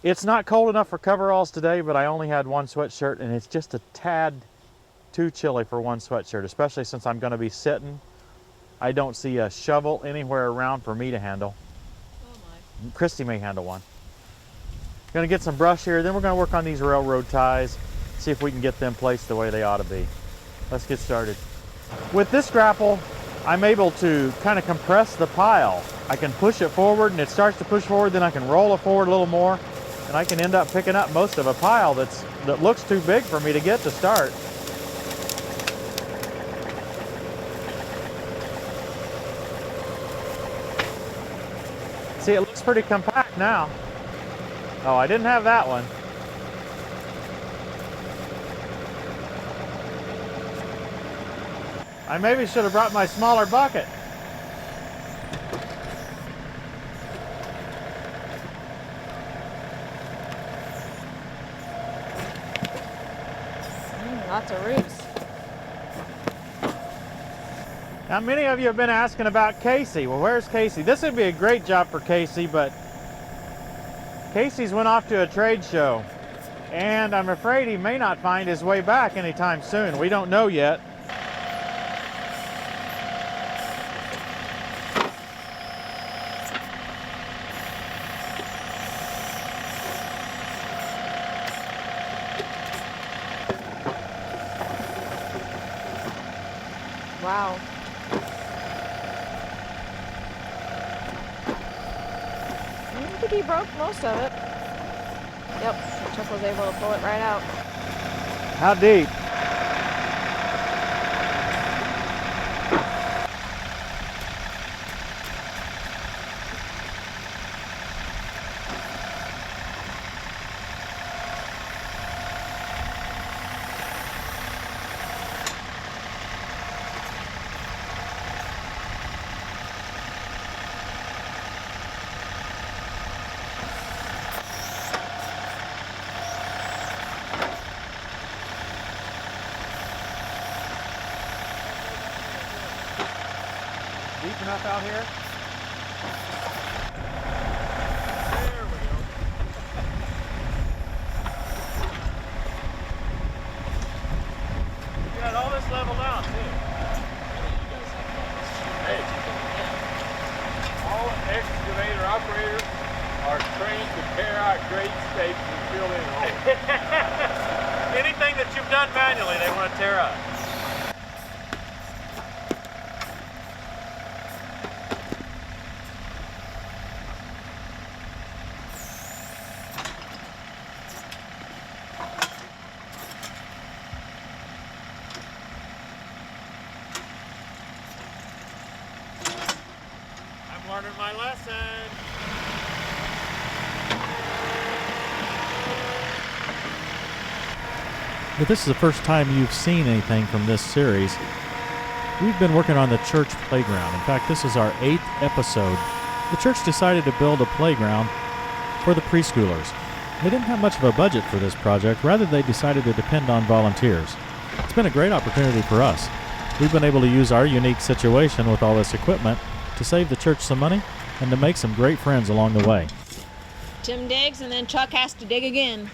It's not cold enough for coveralls today, but I only had one sweatshirt, and it's just a tad too chilly for one sweatshirt, especially since I'm going to be sitting. I don't see a shovel anywhere around for me to handle. Oh my. Christy may handle one. Gonna get some brush here, then we're gonna work on these railroad ties, see if we can get them placed the way they ought to be. Let's get started. With this grapple, I'm able to kind of compress the pile. I can push it forward and it starts to push forward, then I can roll it forward a little more, and I can end up picking up most of a pile that looks too big for me to get to start. See, it looks pretty compact now. Oh, I didn't have that one. I maybe should have brought my smaller bucket. Lots of roots. Now, many of you have been asking about Casey. Well, where's Casey? This would be a great job for Casey, but Casey's went off to a trade show, and I'm afraid he may not find his way back anytime soon. We don't know yet. Wow. I think he broke most of it. Yep, Chuck was able to pull it right out. How deep? Deep enough out here? There we go. You got all this leveled out too. Hey, all excavator operators are trained to tear out grade stakes and fill in holes. Anything that you've done manually, they want to tear up. Learning my lesson. If this is the first time you've seen anything from this series, we've been working on the church playground. In fact, this is our 8th episode. The church decided to build a playground for the preschoolers. They didn't have much of a budget for this project. Rather, they decided to depend on volunteers. It's been a great opportunity for us. We've been able to use our unique situation with all this equipment to save the church some money and to make some great friends along the way. Tim digs and then Chuck has to dig again.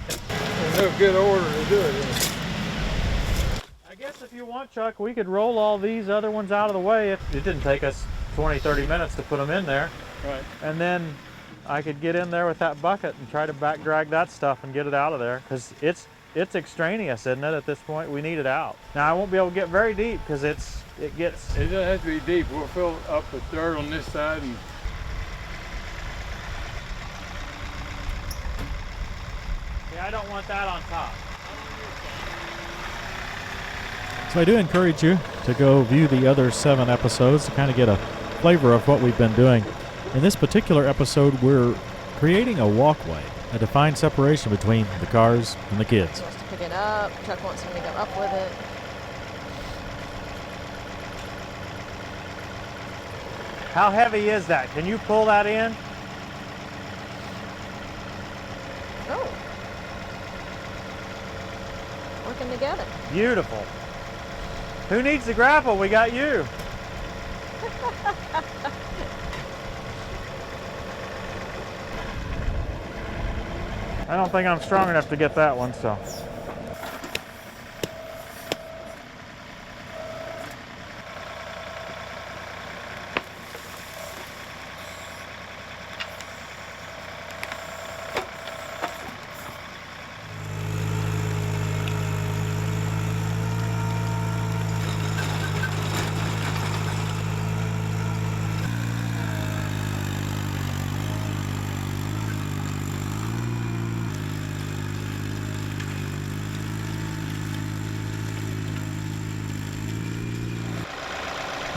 There's no good order to do it. I guess if you want, Chuck, we could roll all these other ones out of the way. It didn't take us 20-30 minutes to put them in there. Right. And then I could get in there with that bucket and try to back drag that stuff and get it out of there, because it's extraneous, isn't it, at this point? We need it out. Now, I won't be able to get very deep because it gets... It doesn't have to be deep. We'll fill it up with dirt on this side. And yeah, I don't want that on top. So I do encourage you to go view the other 7 episodes to kind of get a flavor of what we've been doing. In this particular episode, we're creating a walkway, a defined separation between the cars and the kids. He wants to pick it up. Chuck wants him to go up with it. How heavy is that? Can you pull that in? Oh. Working together. Beautiful. Who needs the grapple? We got you. I don't think I'm strong enough to get that one, so.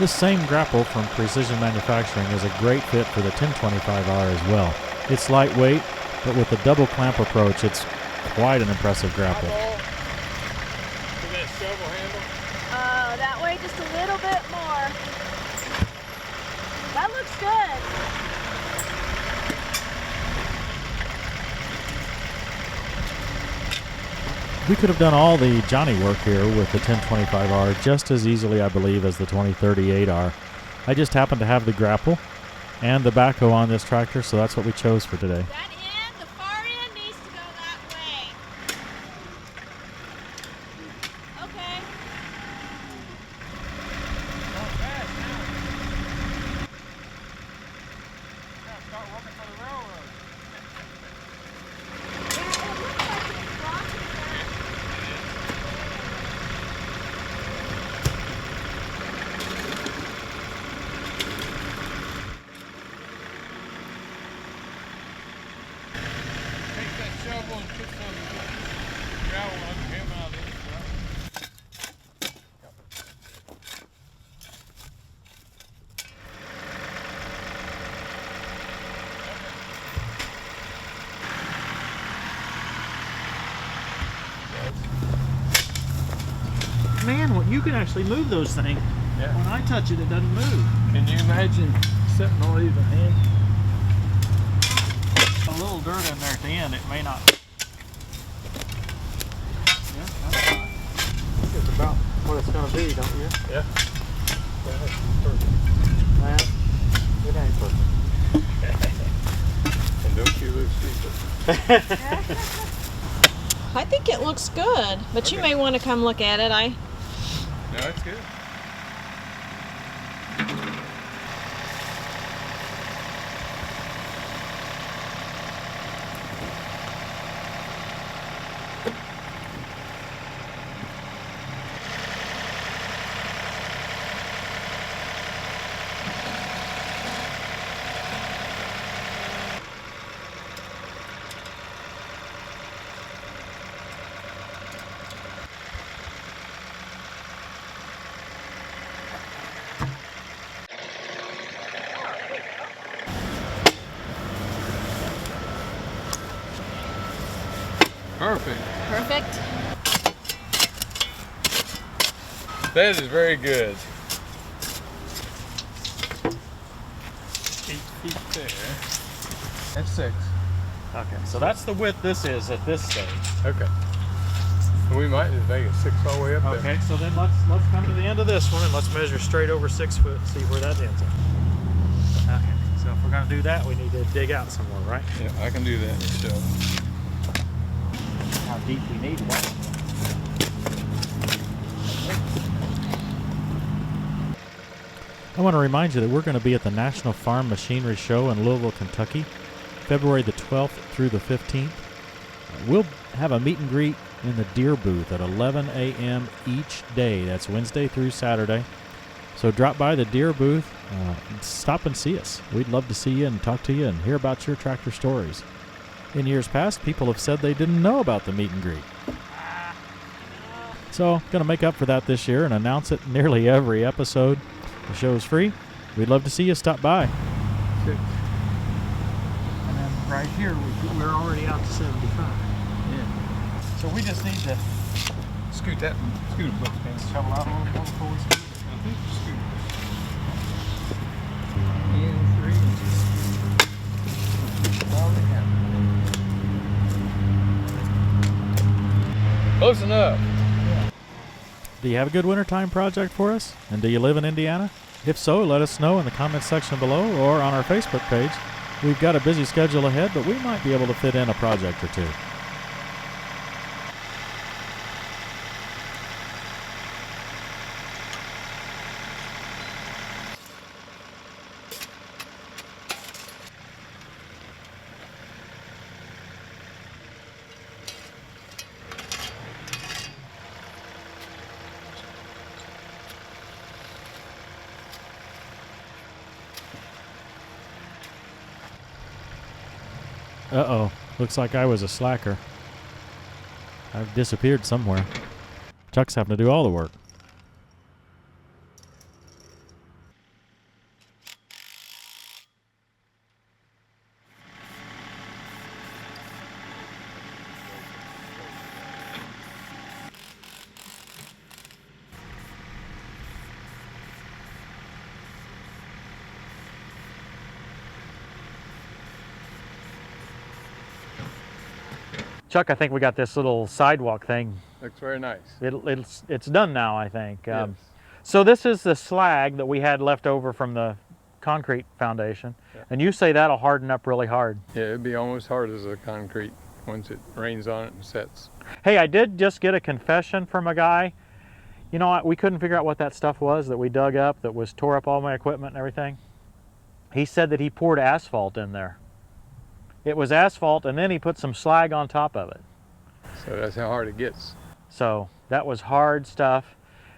This same grapple from Precision Manufacturing is a great fit for the 1025R as well. It's lightweight, but with the double clamp approach, it's quite an impressive grapple. Is that shovel handle? That way just a little bit more. That looks good. We could have done all the Johnny work here with the 1025R just as easily, I believe, as the 2038R. I just happened to have the grapple and the backhoe on this tractor, so that's what we chose for today. That end, the far end needs to go that way. Okay. Not fast now. Now start working for the railroad. Take that shovel and put some gravel under him out of this, right? Man, well, you can actually move those things. Yeah. When I touch it, it doesn't move. Can you imagine setting all these in hand? A little dirt in there at the end, it may not. Yeah, that's fine. It's about what it's going to be, don't you? Yeah. That's perfect. Man, it ain't perfect. And don't you look stupid. I think it looks good, but you may want to come look at it. No, it's good. Perfect. Perfect. That is very good. 8 feet there. That's 6. Okay, so that's the width this is at this stage. Okay. We might just make it 6 all the way up there. Okay, so then let's come to the end of this one and let's measure straight over 6 foot and see where that ends up. Okay, so if we're gonna do that, we need to dig out somewhere, right? Yeah, I can do that still. How deep we need one. I want to remind you that we're going to be at the National Farm Machinery Show in Louisville, Kentucky, February the 12th through the 15th. We'll have a meet and greet in the Deere booth at 11 a.m. each day. That's Wednesday through Saturday. So drop by the Deere booth, and stop and see us. We'd love to see you and talk to you and hear about your tractor stories. In years past, people have said they didn't know about the meet and greet. So, going to make up for that this year and announce it nearly every episode. The show is free. We'd love to see you stop by. 6. And then right here, we're already out to 75. Yeah. So we just need to Scoot that. Scoot it, man. shovel out a little more before we scoot. I think you scoot it. In 3 inches. Already happened. Close enough. Do you have a good wintertime project for us? And do you live in Indiana? If so, let us know in the comments section below or on our Facebook page. We've got a busy schedule ahead, but we might be able to fit in a project or two. Uh-oh. Looks like I was a slacker. I've disappeared somewhere. Chuck's having to do all the work. Chuck, I think we got this little sidewalk thing. Looks very nice. It's done now, I think. Yes. So this is the slag that we had left over from the concrete foundation. Yeah. And you say that'll harden up really hard. Yeah, it'd be almost hard as a concrete once it rains on it and sets. Hey, I did just get a confession from a guy. You know what? We couldn't figure out what that stuff was that we dug up that was tore up all my equipment and everything. He said that he poured asphalt in there. It was asphalt, and then he put some slag on top of it. So that's how hard it gets. So that was hard stuff,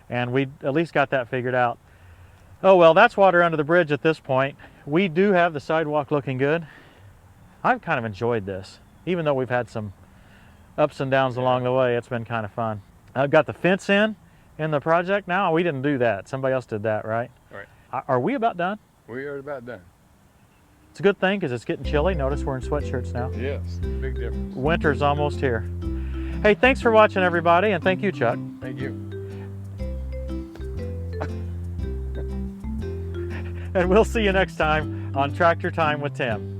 and we at least got that figured out. Oh well, that's water under the bridge at this point. We do have the sidewalk looking good. I've kind of enjoyed this. Even though we've had some ups and downs along the way, it's been kind of fun. I've got the fence in the project now. We didn't do that. Somebody else did that, right? Right. Are we about done? We are about done. It's a good thing because it's getting chilly. Notice we're in sweatshirts now. Yes, big difference. Winter's almost here. Hey, thanks for watching, everybody, and thank you, Chuck. Thank you. And we'll see you next time on Tractor Time with Tim.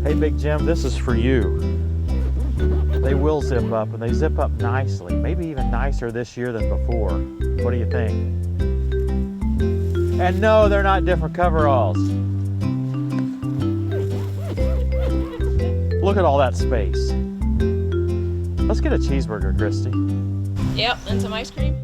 Hey, Big Jim, this is for you. They will zip up, and they zip up nicely, maybe even nicer this year than before. What do you think? And no, they're not different coveralls. Look at all that space. Let's get a cheeseburger, Christy. Yep, and some ice cream.